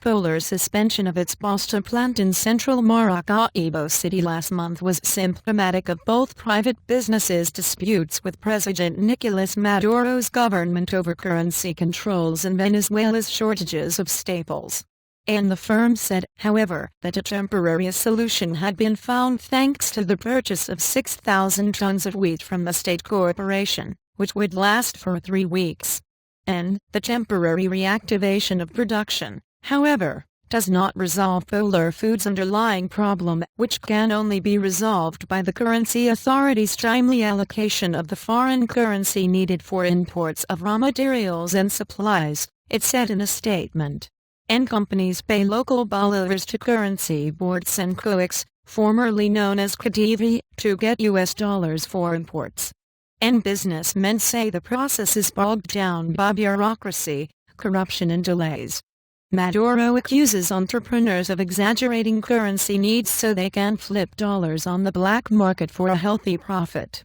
Polar's suspension of its pasta plant in central Maracaibo City last month was symptomatic of both private businesses' disputes with President Nicolas Maduro's government over currency controls and Venezuela's shortages of staples. And the firm said, however, that a temporary solution had been found thanks to the purchase of 6,000 tons of wheat from the state corporation, which would last for 3 weeks. And the temporary reactivation of production, however, does not resolve Polar Foods' underlying problem, which can only be resolved by the currency authority's timely allocation of the foreign currency needed for imports of raw materials and supplies, it said in a statement. And companies pay local bolivars to currency board Cencoex, formerly known as Cadivi, to get US dollars for imports. And businessmen say the process is bogged down by bureaucracy, corruption and delays. Maduro accuses entrepreneurs of exaggerating currency needs so they can flip dollars on the black market for a healthy profit.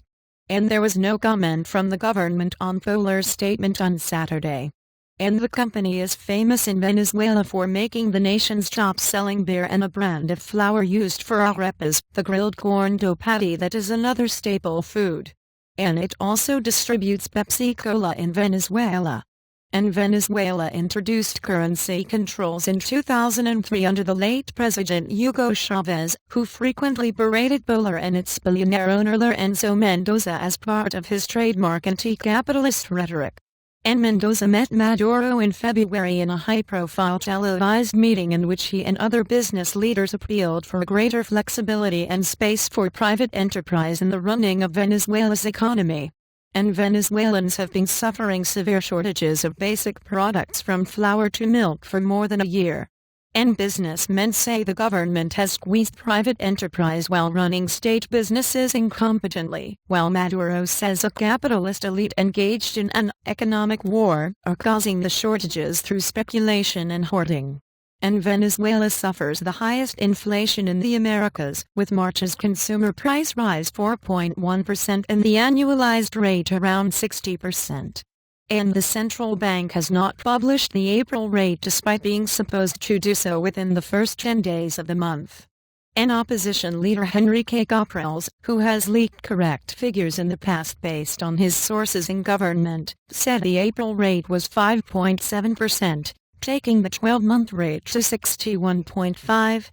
And there was no comment from the government on Polar's statement on Saturday. And the company is famous in Venezuela for making the nation's top-selling beer and a brand of flour used for arepas, the grilled corn dough patty that is another staple food. And it also distributes Pepsi Cola in Venezuela. And Venezuela introduced currency controls in 2003 under the late President Hugo Chavez, who frequently berated Polar and its billionaire owner Lorenzo Mendoza as part of his trademark anti-capitalist rhetoric. And Mendoza met Maduro in February in a high-profile televised meeting in which he and other business leaders appealed for greater flexibility and space for private enterprise in the running of Venezuela's economy. And Venezuelans have been suffering severe shortages of basic products from flour to milk for more than a year. And businessmen say the government has squeezed private enterprise while running state businesses incompetently, while Maduro says a capitalist elite engaged in an economic war are causing the shortages through speculation and hoarding. And Venezuela suffers the highest inflation in the Americas, with March's consumer price rise 4.1% and the annualized rate around 60%. And the central bank has not published the April rate despite being supposed to do so within the first 10 days of the month. An opposition leader Enrique Capriles, who has leaked correct figures in the past based on his sources in government, said the April rate was 5.7%, taking the 12-month rate to 61.5%,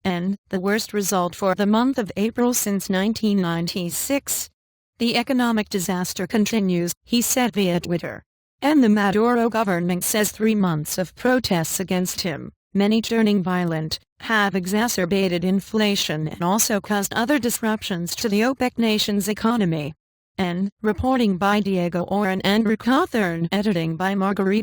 and the worst result for the month of April since 1996. The economic disaster continues, he said via Twitter. And the Maduro government says 3 months of protests against him, many turning violent, have exacerbated inflation and also caused other disruptions to the OPEC nation's economy. And, reporting by Diego Oren and Rick Hawthorne, editing by Margarita.